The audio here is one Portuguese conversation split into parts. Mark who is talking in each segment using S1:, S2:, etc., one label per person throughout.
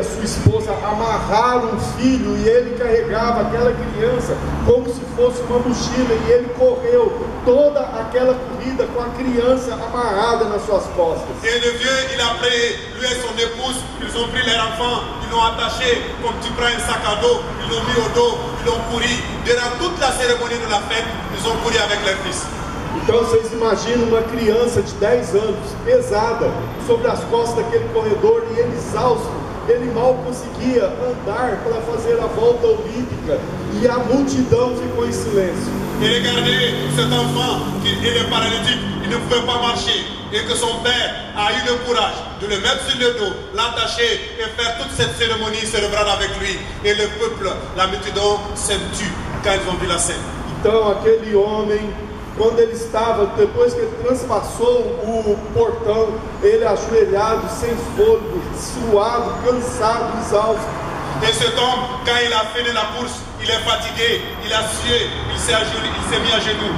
S1: a sua esposa amarraram um filho e ele carregava aquela criança como se fosse uma mochila, e ele correu toda aquela corrida com a criança amarrada nas suas costas.
S2: Et le vieux, il a pris, lui et son épouse, ils ont pris leur enfant, ils l'ont attaché comme tu prends un sac à dos, ils l'ont mis au dos, ils l'ont couru. Durant toute la cérémonie de la fête, ils ont couru avec leur fils.
S1: Então vocês imaginam uma criança de 10 anos, pesada, sobre as costas daquele corredor, e ele exausto, ele mal conseguia andar para fazer a volta olímpica, e a multidão ficou em silêncio.
S2: Et regardez cet enfant, il est paralytique, il ne pouvait pas marcher, et que son père a eu le courage de le mettre sur le dos, l'attacher et faire toute cette cérémonie cérébrale avec lui. Et le peuple, la multidão, s'est tue quand ils ont vu la scène.
S1: Então aquele homem, quando ele estava, depois que ele transpassou o portão, ele ajoelhado, sem fôlego, suado, cansado, exausto.
S2: Et cet homme, quand il a fini la course, il est fatigué, il a sué, il s'est mis à genoux.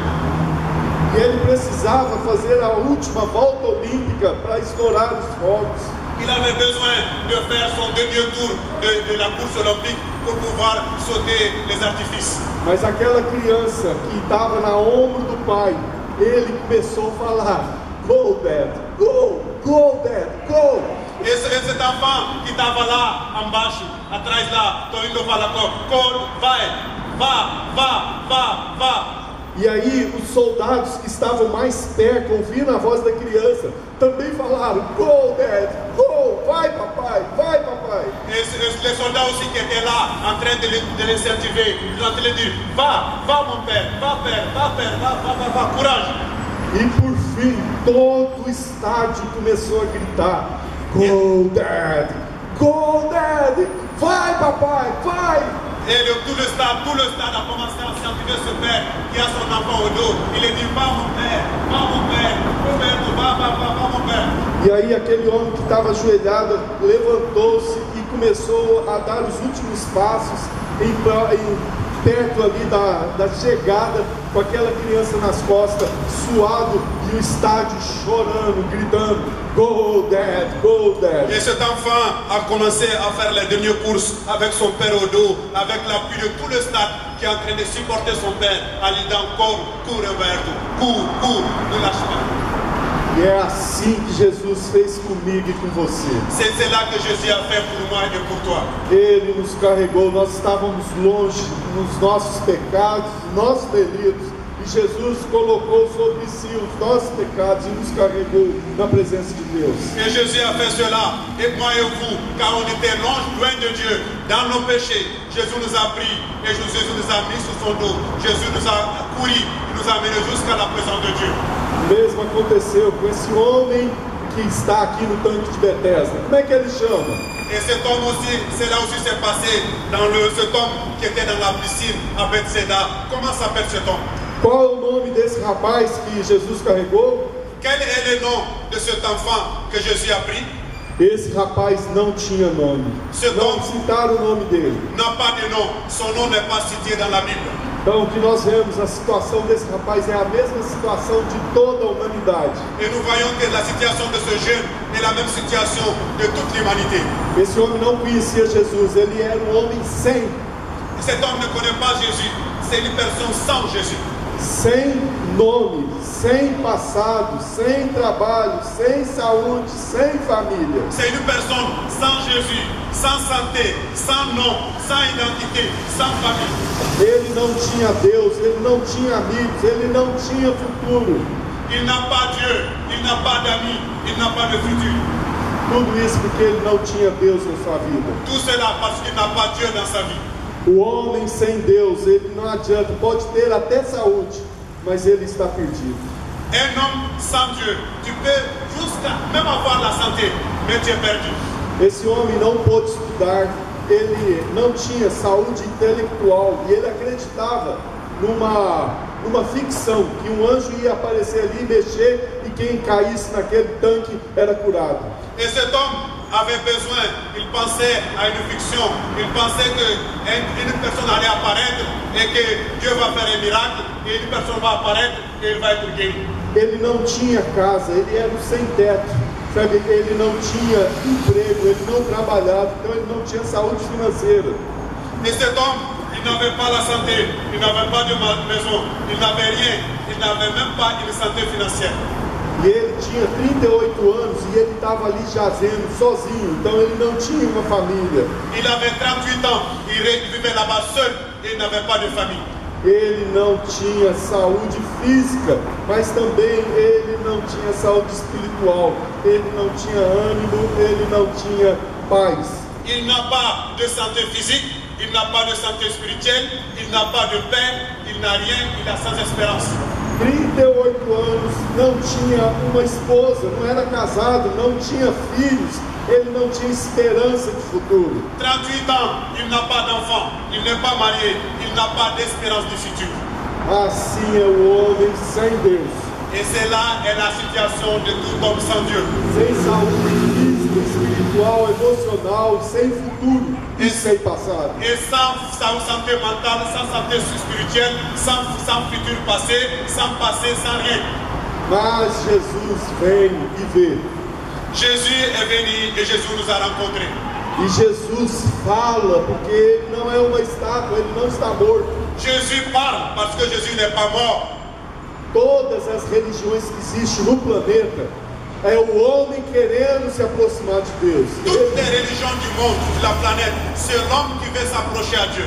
S1: E ele precisava fazer a última volta olímpica para estourar os fogos.
S2: Il avait besoin de faire son dernier tour de la course olympique pour pouvoir sauter les artifices.
S1: Mas aquela criança que estava na ombro do pai, ele começou a falar: "Go, Dad, go, go, Dad, go."
S2: Et cet enfant qui estava lá embaixo, atrás lá, tô indo falar com, vai, vá.
S1: E aí os soldados que estavam mais perto, ouvindo a voz da criança, também falaram: "Go, Dad, go, vai papai, vai papai."
S2: Et les soldats aussi qui étaient là, en train de l'incentiver, ils ont en train de dire: va mon père, va, courage.
S1: E por fim, todo o estádio começou a gritar: "Go, Dad, vai papai, vai."
S2: Et tout le stade a commencé à incentiver ce père qui a son enfant au dos. Il a dit: va mon père, Roberto, va mon père.
S1: E aí aquele homem que estava ajoelhado levantou-se e começou a dar os últimos passos perto ali da chegada, com aquela criança nas costas, suado, e o estádio chorando, gritando: "Go, Dad, go, Dad."
S2: Et cet enfant a commencé à faire les dernières courses avec son père au dos, avec l'appui de tout le stade qui est en train de supporter son père, en lui disant encore: cours Roberto, cours, ne lâche pas.
S1: E é assim que Jesus fez comigo e com você.
S2: C'est là que Jésus a fait pour moi et pour toi.
S1: Ele nos carregou, nós estávamos longe nos nossos pecados, nossos delitos, e Jesus colocou sobre si os nossos pecados e nos carregou na presença de Deus.
S2: Et Jésus a fait cela, et moi et vous, car on était loin de Dieu, dans nos péchés. Jésus nous a pris, et Jésus nous a mis sur son dos. Jésus nous a couru, il nous a mené jusqu'à la présence de Dieu.
S1: O mesmo aconteceu com esse homem que está aqui no tanque de Betesda. Como é que ele chama?
S2: Et cet homme aussi, cela aussi s'est passé dans cet homme qui était dans la piscine à Bethsaida. Comment s'appelle cet homme?
S1: Qual é o nome desse rapaz que Jesus carregou?
S2: Quel est le nom de cet enfant que Jésus a pris?
S1: Esse rapaz não tinha nome. Não citaram o nome dele.
S2: N'a pas de nom. Son nom n'est pas cité dans la Bible.
S1: Então o que nós vemos, a situação desse rapaz é a mesma situação de toda a humanidade.
S2: Et nous voyons que la situation de ce jeune est la même situation de toute l'humanité.
S1: Esse homem não conhecia Jesus, ele era um homem sem.
S2: Cet homme ne connaît pas Jésus. C'est une personne sans Jésus.
S1: Sem nome, sem passado, sem trabalho, sem saúde, sem família.
S2: C'est une personne sans Jésus, sans santé, sans nom, sans identité, sans famille.
S1: Ele não tinha Deus, ele não tinha amigos, ele não tinha futuro.
S2: Il n'a pas Dieu, il n'a pas d'amis, il n'a pas de futur.
S1: Tudo isso porque ele não tinha Deus em sua vida.
S2: Tout cela parce qu'il n'a pas Dieu dans sa vie.
S1: O homem sem Deus, ele não adianta, pode ter até saúde, mas ele está perdido.
S2: Un homme sans Dieu, tu peux jusqu'à même avoir la santé, mais tu es perdu.
S1: Esse homem não pôde estudar, ele não tinha saúde intelectual e ele acreditava numa ficção, que um anjo ia aparecer ali e mexer e quem caísse naquele tanque era curado.
S2: Et cet homme avait besoin, il pensait à une fiction, il pensait qu'une personne allait apparaître et que Dieu va faire un miracle et une personne va apparaître et il va être guéri.
S1: Ele não tinha casa, ele era um sem teto, Sabe, ele não tinha emprego, ele não trabalhava, então ele não tinha saúde financeira.
S2: Et cet homme, il n'avait pas la santé, il n'avait pas de maison, il n'avait rien, il n'avait même pas une santé financière.
S1: E ele tinha 38 anos e ele estava ali jazendo sozinho, então ele não tinha uma família.
S2: Il avait 38 ans, il vivait là-bas seul et il n'avait pas de famille.
S1: Ele não tinha saúde física, mas também ele não tinha saúde espiritual. Ele não tinha ânimo, ele não tinha paz.
S2: Il n'a pas de santé physique, il n'a pas de santé spirituelle, il n'a pas de paix, il n'a rien, il a sans espérance.
S1: 38 anos, não tinha uma esposa, não era casado, não tinha filhos, ele não tinha esperança de futuro.
S2: 38 ans, il n'a pas d'enfant, il n'est pas marié, il n'a pas d'espérance du futur.
S1: Assim é o homem sem Deus,
S2: Et c'est là est la situation de tout homme sans Dieu.
S1: sem saúde física, espiritual, emocional, sem futuro e sem passado.
S2: Et sans santé mentale, sans santé spirituelle, sans futur passé, sans rien.
S1: Mas Jesus vem e vê.
S2: Jésus est venu et Jésus nous a rencontrés.
S1: E Jesus fala, porque ele não é uma estátua, ele não está morto.
S2: Jésus parle parce que Jésus n'est pas mort.
S1: Todas as religiões que existem no planeta é o homem querendo se aproximar de Deus.
S2: Toutes les religions du monde, de la planète, c'est l'homme qui veut s'approcher à Dieu.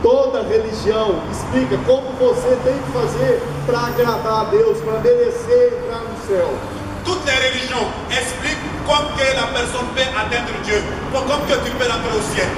S1: Toda religião explica como você tem que fazer para agradar a Deus, para merecer entrar no céu.
S2: Toutes les religions expliquent comment que la personne peut atteindre Dieu, comme que tu peux rentrer au ciel.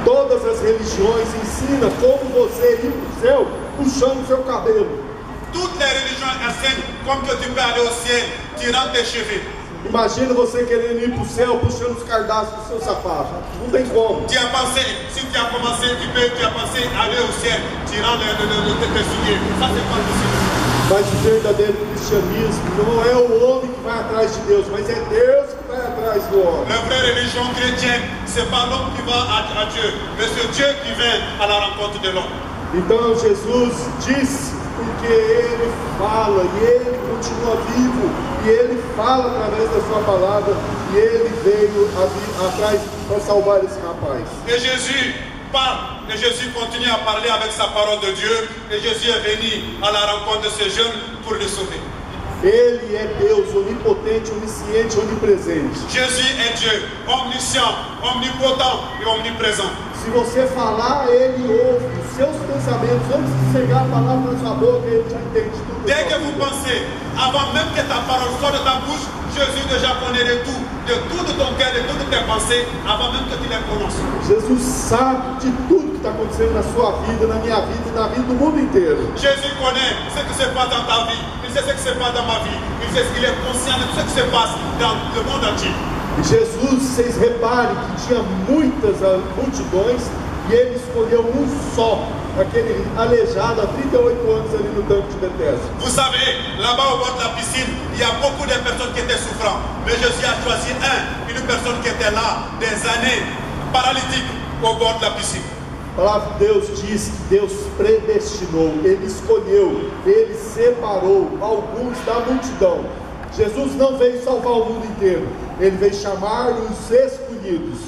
S1: Todas as religiões ensinam como você ir para o céu puxando seu cabelo.
S2: Toutes les religions enseignent comme que tu peux aller au ciel, tirant tes cheveux.
S1: Imagina você querendo ir para o céu puxando os cardaços do seu sapato. Não tem como.
S2: Tu as pensé, si tu as commencé, tu as pensé aller au ciel, tirant tes souliers. Ça, c'est pas possible.
S1: Mas o verdadeiro cristianismo não é o homem que vai atrás de Deus, mas é Deus que vai atrás do homem.
S2: La vraie religion chrétienne, c'est pas l'homme qui va à Dieu, mais c'est Dieu qui vient à la rencontre de l'homme.
S1: Então Jesus disse, porque ele fala e ele continua vivo e ele fala através da sua palavra e ele veio atrás para salvar esse rapaz.
S2: Et Jésus parle, et Jésus continue à parler avec sa parole de Dieu, et Jésus est venu à la rencontre de ce jeune pour le sauver.
S1: Ele é Deus onipotente, onisciente, onipresente.
S2: Jésus est Dieu, omniscient, omnipotent et omniprésent.
S1: Se você falar, ele ouve os seus pensamentos antes de chegar a palavra na sua boca, ele já entende tudo.
S2: Dès que vous pensez, avant même que ta parole sorte de ta bouche, Jésus déjà connaît de tout de ton cœur, de toutes tes pensées, avant même que tu les prononces.
S1: Jesus sabe de tudo que está acontecendo na sua vida, na minha vida e na vida do mundo inteiro.
S2: Jésus connaît ce qui se passe dans ta vie, il sait ce qui se passe dans ma vie, il est conscient de tout ce qui se passe dans le monde entier.
S1: E Jesus, vocês reparem que tinha muitas multidões e ele escolheu um só, aquele aleijado há 38 anos ali no tanque de Betesda.
S2: Vous savez, là-bas au bord de la piscine, il y a beaucoup de personnes qui étaient souffrantes. Mais Jésus a choisi une personne qui était là, des années, paralytique, au bord de la piscine.
S1: A palavra de Deus diz que Deus predestinou, Ele escolheu, Ele separou alguns da multidão. Jesus não veio salvar o mundo inteiro, Ele veio chamar os escolhidos.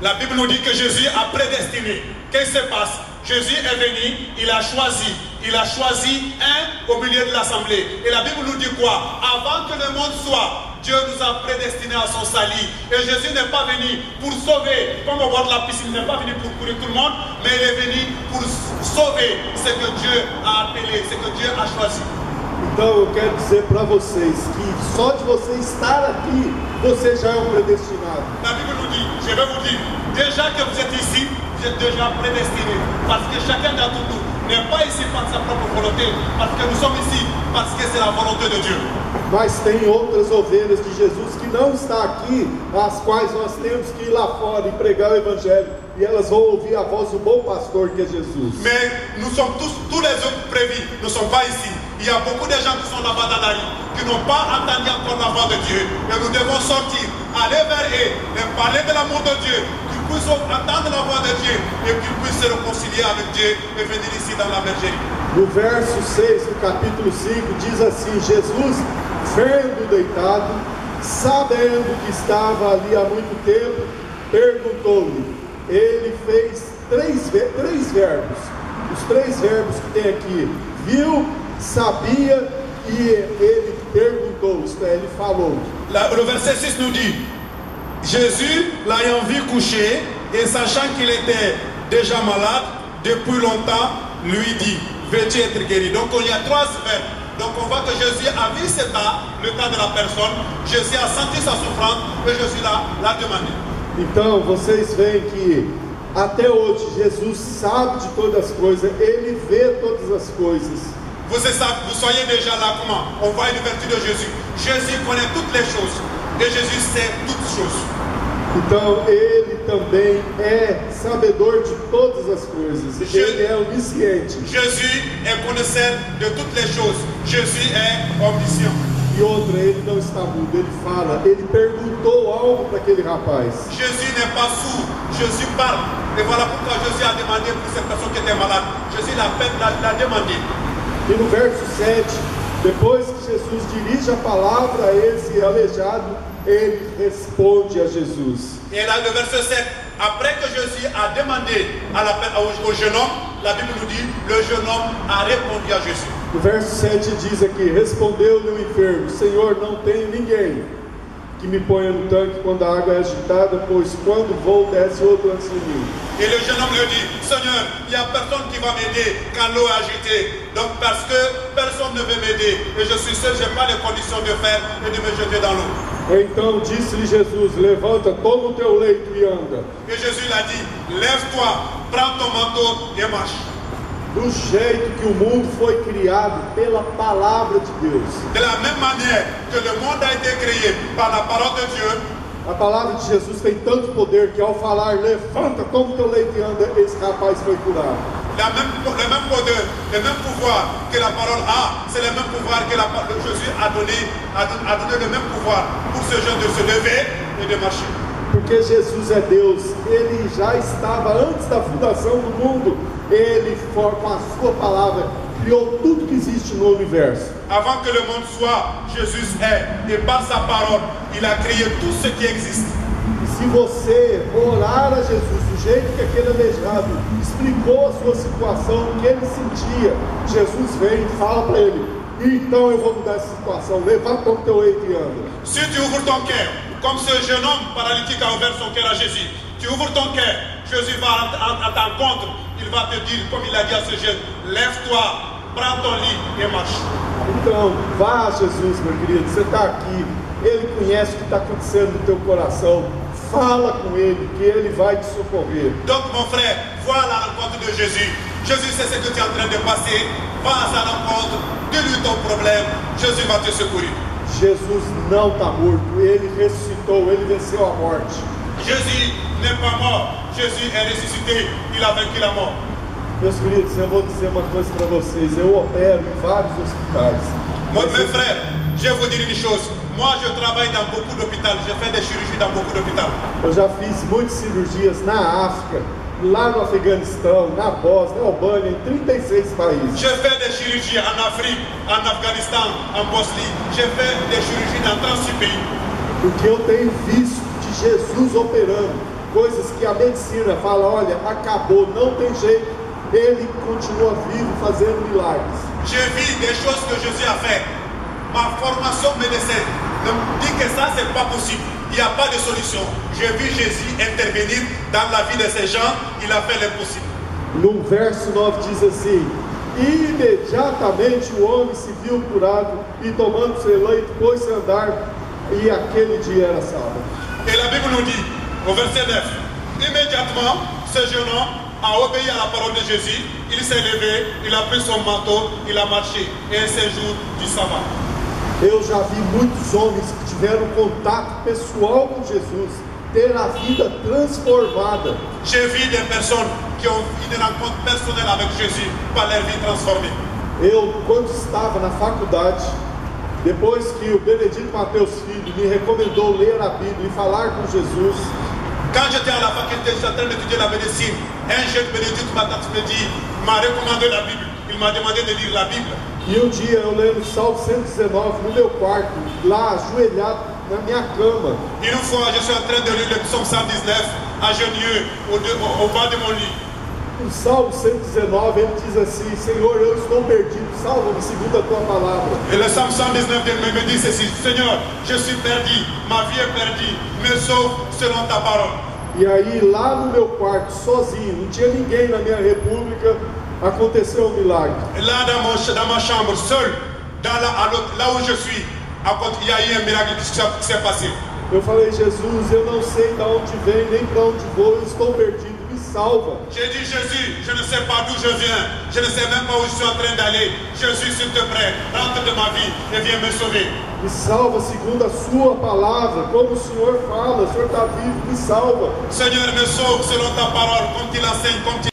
S2: La Bible nous dit que Jésus a prédestiné. Qu'est-ce qui se passe? Jésus est venu, il a choisi un au milieu de l'assemblée. Et la Bible nous dit quoi? Avant que le monde soit, Dieu nous a prédestinés à son salut. Et Jésus n'est pas venu pour sauver, comme au bord de la piscine, il n'est pas venu pour courir tout le monde, mais il est venu pour sauver ce que Dieu a appelé, ce que Dieu a choisi.
S1: Então eu quero dizer para vocês que só de você estar aqui, você já é um predestinado.
S2: La Bible nous dit, je vais vous dire, déjà que vous êtes ici, vous êtes déjà prédestinés. Parce que chacun d'entre nous n'est pas ici par sa propre volonté, parce que nous sommes ici, parce que c'est la volonté de Dieu.
S1: Mas tem outras ovelhas de Jesus que não estão aqui, as quais nós temos que ir lá fora e pregar o Evangelho. E elas vão ouvir a voz do bom pastor que é Jesus.
S2: Mais nous sommes tous les autres prévus, ne sont pas ici. Il y a beaucoup de gens qui sont là-bas dans la rue, qui n'ont pas entendu encore la voix de Dieu. Et nous devons sortir, aller vers eux, et parler de l'amour de Dieu, qu'ils puissent entendre la voix de Dieu, et qu'ils puissent se réconcilier avec Dieu et venir ici dans la bergerie.
S1: No verso 6 do capítulo 5 diz assim: Jesus, vendo deitado, sabendo que estava ali há muito tempo, perguntou-lhe. Ele fez três verbos. Os 3 verbos que tem aqui: viu, sabia e ele perguntou, isto é, ele falou.
S2: Le verset 6 nous dit, Jésus, l'ayant vu coucher et sachant qu'il était déjà malade depuis longtemps, lui dit, veux-tu être guéri? Donc il y a 3 verbes. Donc on voit que Jésus a vu cet état, l'état de la personne. Jésus a senti sa souffrance et Jésus l'a demandé.
S1: Então vocês veem que até hoje Jesus sabe de todas as coisas, ele vê todas as coisas.
S2: Vous soyez déjà là comment? On voit une vertu de Jésus. Jésus connaît toutes les choses et Jésus sait toutes choses.
S1: Então ele também é sabedor de todas as coisas. Ele é onisciente.
S2: Jésus est connaisseur de toutes les choses. Jésus est omniscient.
S1: E outra, ele não está mudo, ele fala, ele perguntou algo para aquele rapaz.
S2: Jésus n'est pas sourd, Jésus parle. Et voilà pourquoi Jésus a demandé pour cette personne qui était malade. Jésus l'a demandé.
S1: E no verso 7, depois que Jesus dirige a palavra a esse aleijado, ele responde a Jesus.
S2: Et là, le verset 7, après que Jésus a demandé au jeune homme, la Bible nous dit, le jeune homme a répondu à Jésus.
S1: No verso 7 diz aqui, respondeu-lhe o enfermo, Senhor, não tenho ninguém que me ponha no tanque quando a água é agitada, pois quando vou desce outro antes de mim.
S2: Et le jeune homme lui dit, Seigneur, il n'y a personne qui va m'aider quand l'eau est agitée. Donc parce que personne ne veut m'aider et je suis seul, je n'ai pas les conditions de faire et de me jeter dans l'eau.
S1: Então disse-lhe Jesus, levanta, toma o teu leito e anda.
S2: Et Jésus l'a dit, lève-toi, prends ton manteau et marche.
S1: Do jeito que o mundo foi criado pela palavra de Deus.
S2: De la même manière que le monde a été créé par la parole de Dieu,
S1: a palavra de Jesus tem tanto poder que ao falar, levanta, toma o teu leito e anda, esse rapaz foi curado.
S2: Le même poder, le même pouvoir que la parole a, c'est le même pouvoir que Jésus a donné le même pouvoir pour ce jeune de se lever et de marcher.
S1: Porque Jesus é Deus, ele já estava antes da fundação do mundo, ele com a sua palavra criou tudo que existe no universo.
S2: Avant que le monde soit, Jésus est, et par sa parole, il a créé tout ce qui existe.
S1: E se você orar a Jesus do jeito que aquele aleijado explicou a sua situação, o que ele sentia, Jesus vem e fala para ele, então eu vou mudar essa situação, levanta o teu leito e anda.
S2: Si tu ouvres ton cœur, comme ce jeune homme paralytique a ouvert son cœur à Jésus, tu ouvres ton cœur, Jésus va à ta rencontre, il va te dire, comme il a dit à ce jeune, lève-toi, prends ton lit et marche.
S1: Então, vá a Jesus, meu querido, você está aqui, ele conhece o que está acontecendo no teu coração, fala com ele, que ele vai te socorrer.
S2: Donc mon frère, va à la rencontre de Jésus. Jésus sait ce que tu es en train de passer, va à sa rencontre, dis-lui ton problème, Jésus va te secourir.
S1: Jesus não está morto, ele ressuscitou, ele venceu a morte.
S2: Jésus n'est pas mort, Jésus est ressuscité, il a vaincu la mort.
S1: Meus queridos, eu vou dizer uma coisa para vocês, eu opero em vários hospitais.
S2: Mes frères, je vais vous dire une chose, moi je travaille dans beaucoup d'hôpitaux, je fais des chirurgies dans beaucoup d'hôpitaux.
S1: Eu já fiz muitas cirurgias na África, lá no Afeganistão, na Bósnia, na Albânia, em 36 países.
S2: Je fais des chirurgies en Afrique, en Afghanistan, en Bosnie, je fais des chirurgies dans 36 pays.
S1: Porque eu tenho visto de Jesus operando, coisas que a medicina fala, olha, acabou, não tem jeito. Ele continua vivo fazendo milagres.
S2: J'ai vu des choses que Jésus a fait. Ma formation médecin me dit que ça c'est pas possible. Il n'y a pas de solution. J'ai vu Jésus intervenir dans la vie de ces gens. Il a fait l'impossible.
S1: No verso 9 diz assim: imediatamente o homem se viu curado e tomando seu leito pôs-se a andar, e aquele dia era sábado.
S2: Et la Bible nous dit au verset 9, immédiatement ce jeune homme a obéi à la parole de Jésus, il s'est levé, il a pris son manteau, il a marché, et c'est un jour du sabbat.
S1: Eu já vi muitos homens que tiveram contato pessoal com Jesus ter a vida transformada.
S2: J'ai vu des personnes qui ont eu une rencontre personnelle avec Jésus par leur vie transformée.
S1: Eu, quando estava na faculdade, depois que o Benedito Mateus Filho me recomendou ler a Bíblia e falar com Jesus,
S2: quand j'étais à la faculté, j'étais en train d'étudier la médecine, un jeune Benedito Mateus m'a recommandé la Bible. Il m'a demandé de lire la Bible.
S1: E um dia eu lendo o Salmo 119 no meu quarto, lá ajoelhado, na minha cama.
S2: Une fois, je suis en train de lire le psaume 119 à genoux au bas de mon lit.
S1: No Salmo 119 ele diz assim: Senhor, eu estou perdido, salva-me segundo a tua palavra.
S2: Et le psaume 119 me dit ceci: Seigneur, je suis perdu, ma vie est perdue, me sauve selon ta parole.
S1: E aí, lá no meu quarto, sozinho, não tinha ninguém na minha república, aconteceu um milagre.
S2: Et là, dans ma chambre, seul, là où je suis, il y a eu un miracle qui s'est passé.
S1: Eu falei: Jesus, eu não sei de onde vem, nem para onde vou, eu estou perdido, me salva.
S2: J'ai dit: Jésus, je ne sais pas d'où je viens, je ne sais même pas où je suis en train d'aller. Jésus, s'il te plaît, rentre de ma vie et viens me sauver.
S1: Me salva segundo a sua palavra, como o Senhor fala, o Senhor está vivo, me salva.
S2: Seigneur, me sauve selon ta parole, comme tu l'enseignes, comme tu